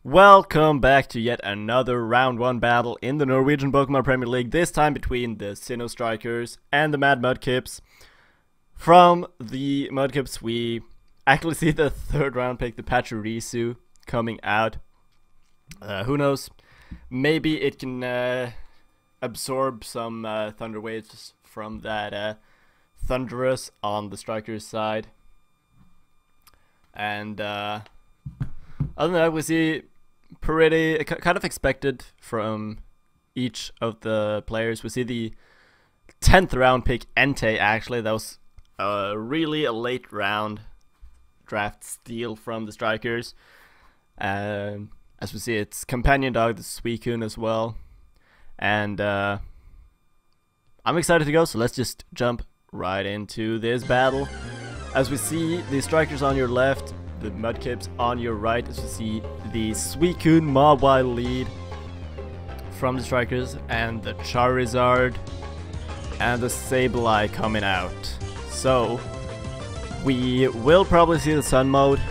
Welcome back to yet another round 1 battle in the Norwegian Pokemon Premier League, this time between the Sinnoh Strikers and the Mad Mudkips. From the Mudkips, we actually see the third round pick, the Pachirisu, coming out. Who knows? Maybe it can absorb some Thunder Waves from that Thunderous on the Strikers side. And other than that, we see pretty kind of expected from each of the players. We see the 10th round pick Entei, actually. That was really a late round draft steal from the Strikers. As we see, it's companion dog, the Suicune as well. And I'm excited to go, so let's just jump right into this battle. As we see the Strikers on your left, the Mudkips on your right, as we see the Suicune Mawile lead from the Strikers, and the Charizard and the Sableye coming out. So we will probably see the Sun mode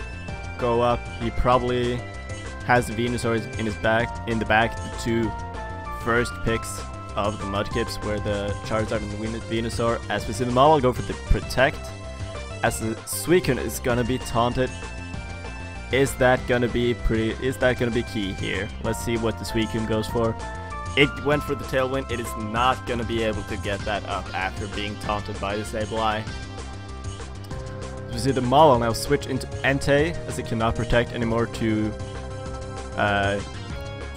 go up. He probably has the Venusaur in the back, the two first picks of the Mudkips, where the Charizard and the Venusaur. As we see the Mawile go for the Protect, as the Suicune is gonna be taunted. Is that gonna be key here? Let's see what the Suicune goes for. It went for the Tailwind. It is not gonna be able to get that up after being taunted by the Sableye. We see the Mawile now switch into Entei, as it cannot protect anymore to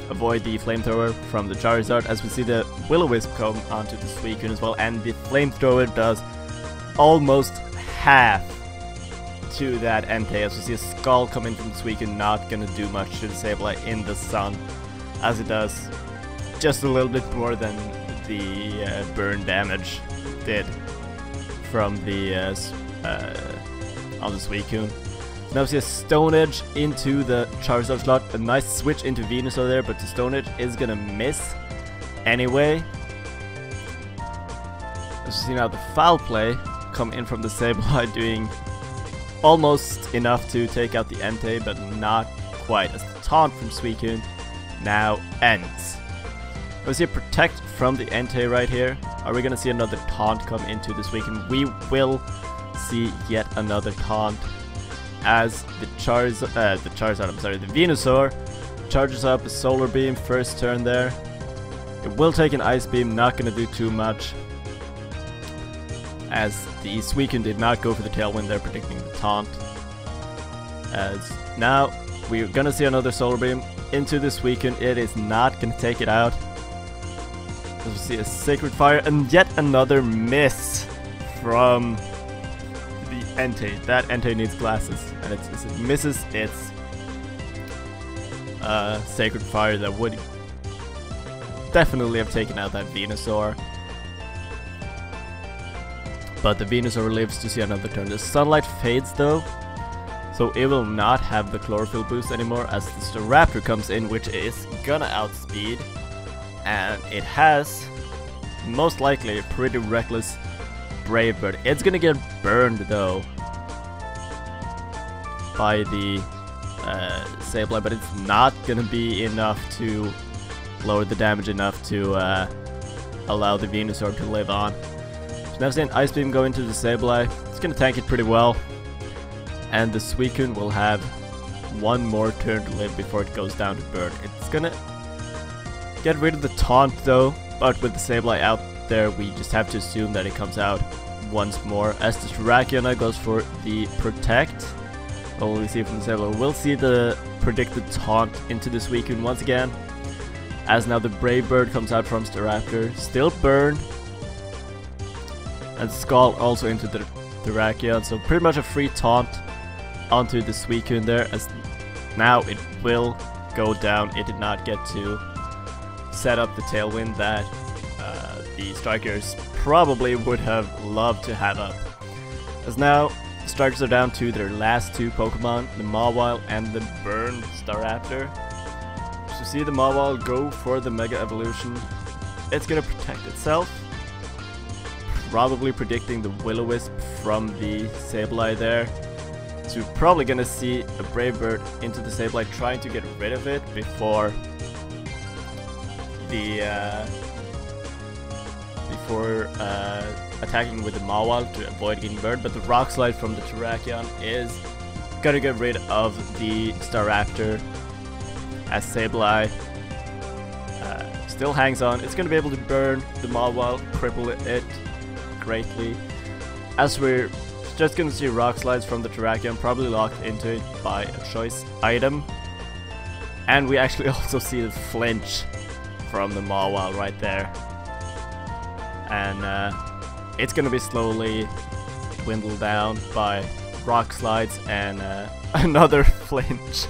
avoid the Flamethrower from the Charizard. As we see the Will-O-Wisp come onto the Suicune as well, and the Flamethrower does almost half to that Entei, as we see a Skull come in from the Suicune, not gonna do much to the Sableye in the sun, as it does just a little bit more than the burn damage did from the on the Suicune. Now we see a Stone Edge into the Charizard slot, a nice switch into Venusaur there, but the Stone Edge is gonna miss anyway. As we see now the Foul Play come in from the Sableye, doing almost enough to take out the Entei, but not quite, as the taunt from Suicune now ends. We see a Protect from the Entei right here. Are we gonna see another taunt come into the Suicune? We will see yet another taunt, as the the Venusaur charges up a Solar Beam first turn there. It will take an Ice Beam, not gonna do too much, as the Suicune did not go for the Tailwind there, predicting the taunt. As now we're gonna see another Solar Beam into the Suicune. It is not gonna take it out. As we see a Sacred Fire and yet another miss from the Entei. That Entei needs glasses, and it misses its Sacred Fire that would definitely have taken out that Venusaur. But the Venusaur lives to see another turn. The Sunlight fades though, so it will not have the Chlorophyll boost anymore, as the Staraptor comes in, which is gonna outspeed. And it has, most likely, a pretty reckless Brave Bird. It's gonna get burned though by the Sableye, but it's not gonna be enough to lower the damage enough to allow the Venusaur to live on. So now seeing Ice Beam go into the Sableye. It's gonna tank it pretty well, and the Suicune will have one more turn to live before it goes down to burn. It's gonna get rid of the taunt though, but with the Sableye out there, we just have to assume that it comes out once more, as the Terrakion goes for the Protect. What will we see from the Sableye? We'll see the predicted taunt into the Suicune once again, as now the Brave Bird comes out from Staraptor, still burned, and Skull also into the Terrakion, so pretty much a free taunt onto the Suicune there, as now it will go down. It did not get to set up the Tailwind that the Strikers probably would have loved to have up. As now the Strikers are down to their last two Pokemon, the Mawile and the Burned Staraptor. So see the Mawile go for the Mega Evolution. It's gonna protect itself, probably predicting the Will-O-Wisp from the Sableye there. So So we're probably gonna see a Brave Bird into the Sableye trying to get rid of it before the attacking with the Mawile to avoid getting burned. But the Rock Slide from the Terrakion is gonna get rid of the Staraptor as Sableye still hangs on. It's gonna be able to burn the Mawile, cripple it greatly. As we're just gonna see Rock Slides from the Terrakion, probably locked into it by a choice item. And we actually also see the flinch from the Mawile right there. And it's gonna be slowly dwindled down by Rock Slides and another flinch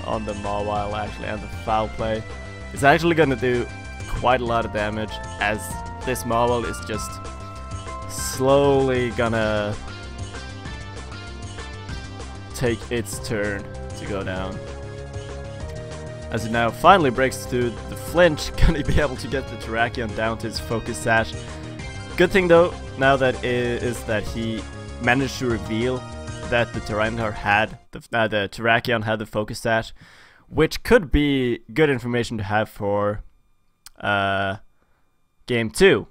on the Mawile actually, and the Foul Play. It's actually gonna do quite a lot of damage as this Mawile is just slowly gonna take its turn to go down. As it now finally breaks through the flinch, gonna be able to get the Terrakion down to its Focus Sash. Good thing though, now that is that he managed to reveal that the Tyranitar had the Terrakion had the Focus Sash, which could be good information to have for game 2,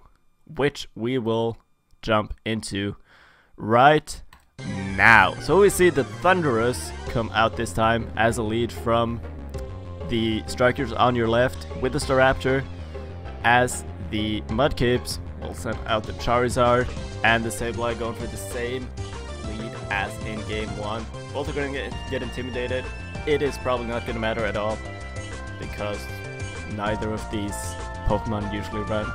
which we will jump into right now. So we see the Thunderous come out this time as a lead from the Strikers on your left with the Staraptor, as the Mudkips will send out the Charizard and the Sableye going for the same lead as in game 1. Both are going to get intimidated. It is probably not going to matter at all because neither of these Pokemon usually run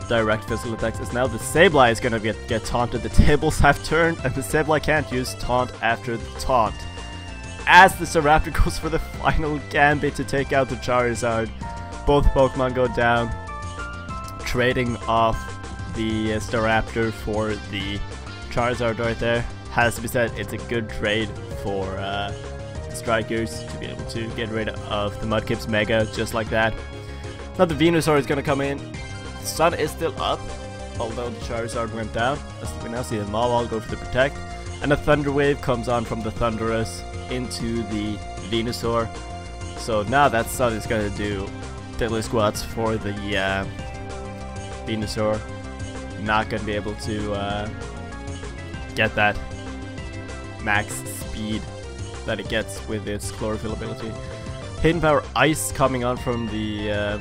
direct physical attacks. As now the Sableye is going to get taunted. The tables have turned and the Sableye can't use taunt after the taunt. As the Staraptor goes for the final Gambit to take out the Charizard, both Pokemon go down, trading off the Staraptor for the Charizard right there. Has to be said, it's a good trade for the Strikers to be able to get rid of the Mudkips Mega just like that. Now the Venusaur is going to come in. The sun is still up, although the Charizard went down. As we now see the Mawile go for the Protect, and a Thunder Wave comes on from the Thundurus into the Venusaur. So now that sun is going to do diddly squats for the Venusaur. Not going to be able to get that max speed that it gets with its Chlorophyll ability. Hidden Power Ice coming on from the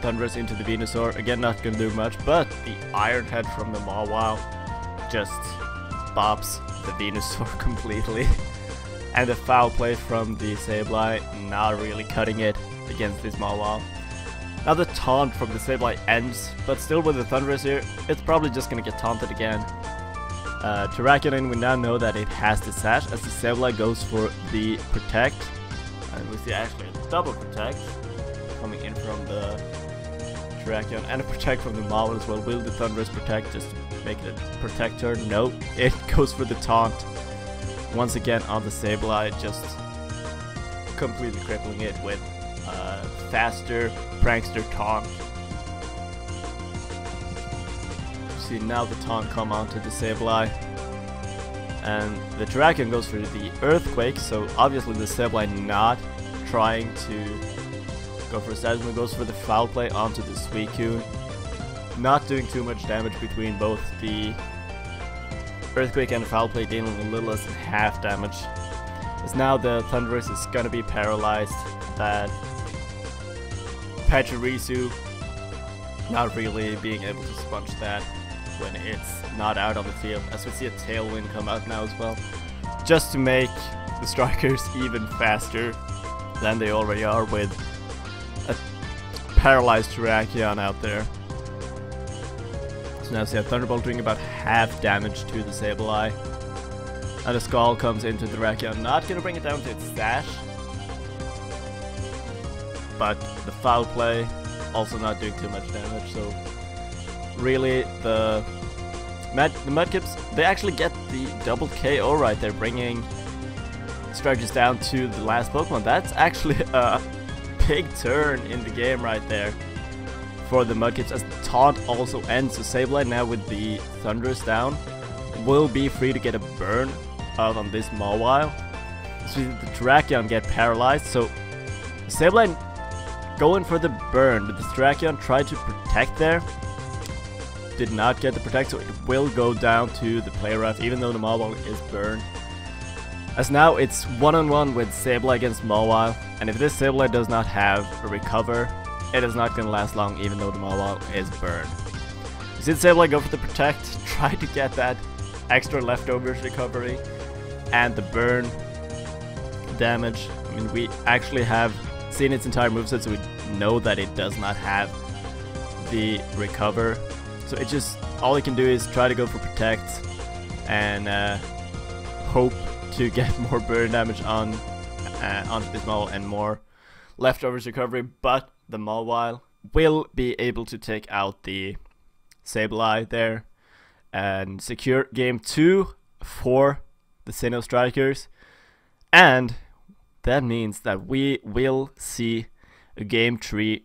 Thundurus into the Venusaur. Again, not going to do much, but the Iron Head from the Mawile just bops the Venusaur completely. And the Foul Play from the Sableye, not really cutting it against this Mawile. Now the taunt from the Sableye ends, but still with the Thundurus here, it's probably just going to get taunted again. Terrakion, we now know that it has the Sash as the Sableye goes for the Protect. And we see actually a double Protect coming in from the Terrakion and a Protect from the Mawile as well. Will the Thundurus Protect just to make it a Protect turn? No, it goes for the taunt. Once again on the Sableye, just completely crippling it with faster Prankster Taunt. See now the taunt come onto the Sableye, and the Terrakion goes for the Earthquake, so obviously the Sableye not trying to go for a status move, goes for the Foul Play onto the Suicune, not doing too much damage between both the Earthquake and the Foul Play, dealing a little less than half damage. As now the Thundurus is gonna be paralyzed, that Pachirisu not really being able to sponge that when it's not out on the field, as we see a Tailwind come out now as well, just to make the Strikers even faster than they already are with a paralyzed Terrakion out there. So now see a Thunderbolt doing about half damage to the Sableye, and a Skull comes into the Terrakion, not gonna bring it down to its Sash, but the Foul Play also not doing too much damage. So really the Mudkips, they actually get the double KO right there, bringing Strikers down to the last Pokemon. That's actually a big turn in the game right there for the Mudkips, as the taunt also ends. So Sableye now with the Thundurus down will be free to get a burn out on this Mawile. So the Terrakion get paralyzed, so Sableye going for the burn, but the Terrakion tried to protect there. Did not get the protect, so it will go down to the play rough, even though the Mawile is burned. As now it's one-on-one with Sableye against Mawile, and if this Sableye does not have a recover, it is not going to last long, even though the Mawile is burned. You see the Sableye go for the protect, try to get that extra leftovers recovery, and the burn damage. I mean, we actually have seen its entire moveset, so we know that it does not have the recover. So it just, all it can do is try to go for protect and hope to get more burn damage on onto this Mawile and more leftovers recovery, but the Mawile will be able to take out the Sableye there and secure game 2 for the Sinnoh Strikers, and that means that we will see a game 3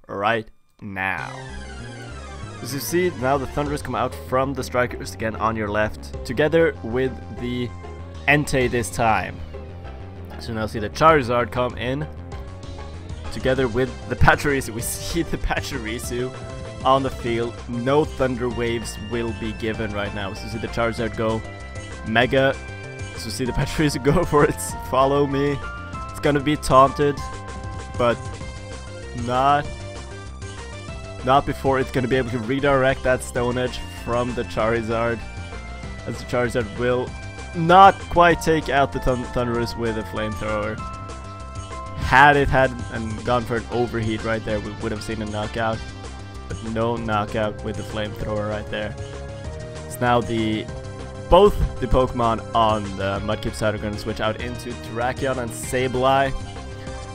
right now. As you see, now the Thunders come out from the Strikers again on your left, together with the Entei this time. So now see the Charizard come in, together with the Pachirisu. We see the Pachirisu on the field. No Thunder Waves will be given right now. So you see the Charizard go Mega. So you see the Pachirisu go for its Follow Me. It's gonna be taunted, but not before it's gonna be able to redirect that Stone Edge from the Charizard, as the Charizard will not quite take out the Thunderous with a Flamethrower. Had it and gone for an Overheat right there, we would have seen a knockout, but no knockout with the Flamethrower right there. So now both the Pokemon on the Mudkip side are going to switch out into Terrakion and Sableye,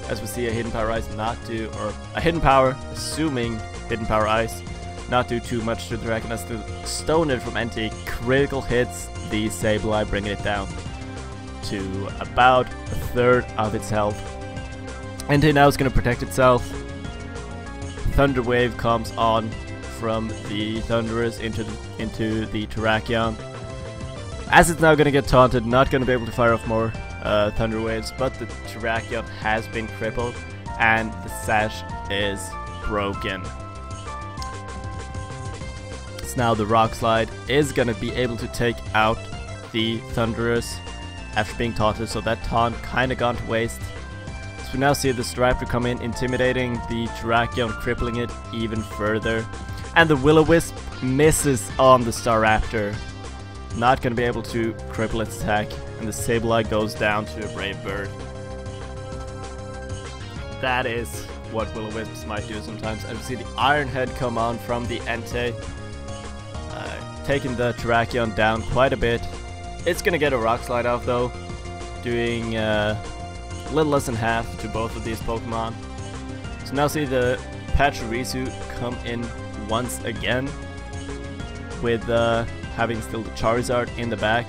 as we see a Hidden Power Ice not do, or a Hidden Power, assuming Hidden Power Ice, not do too much to Terrakion, as the Stone Edge from Entei critical hits the Sableye, bringing it down to about a third of its health. Entei now is going to protect itself. Thunder Wave comes on from the Thunderous into the Terrakion. As it's now going to get taunted, not going to be able to fire off more Thunder Waves, but the Terrakion has been crippled and the sash is broken. So now the Rock Slide is going to be able to take out the Thunderous after being taunted, so that taunt kind of gone to waste. So we now see the Staraptor come in, intimidating the Terrakion, crippling it even further. And the Will-O-Wisp misses on the Staraptor. Not going to be able to cripple its attack, and the Sableye goes down to a Brave Bird. That is what Will-O-Wisps might do sometimes. And we see the Iron Head come on from the Entei, taking the Terrakion down quite a bit. It's going to get a Rock Slide off though, doing a little less than half to both of these Pokemon. So now see the Pachirisu come in once again, with having still the Charizard in the back.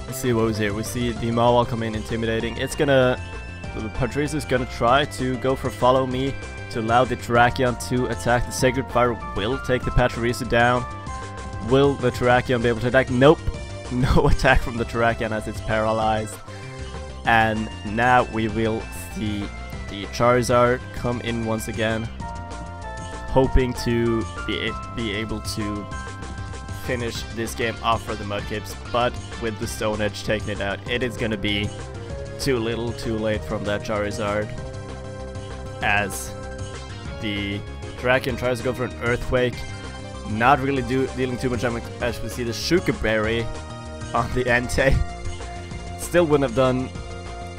Let's see what was here. We see the Mawile come in, intimidating. The Pachirisu is gonna try to go for Follow Me to allow the Terrakion to attack. The Sacred Fire will take the Pachirisu down. Will the Terrakion be able to attack? Nope. No attack from the Terrakion as it's paralyzed. And now we will see the Charizard come in once again, hoping to be able to finish this game off for the Mudkips, but with the Stone Edge taking it out, it is going to be too little too late from that Charizard, as the Terrakion tries to go for an Earthquake, not really dealing too much damage, as we see the Shuka Berry on the Entei. Still wouldn't have done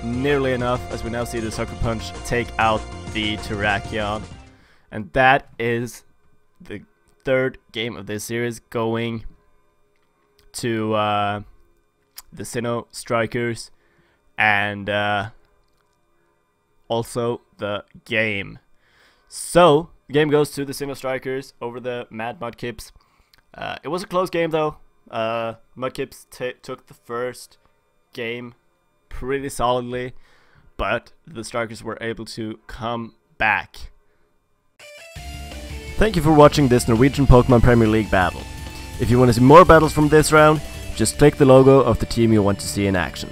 nearly enough, as we now see the Sucker Punch take out the Terrakion. And that is the third game of this series, going to the Sinnoh Strikers, and also the game. So the game goes to the Sinnoh Strikers over the Mad Mudkips. It was a close game though. Mudkips took the first game pretty solidly, but the Strikers were able to come back. Thank you for watching this Norwegian Pokemon Premier League battle. If you want to see more battles from this round, just click the logo of the team you want to see in action.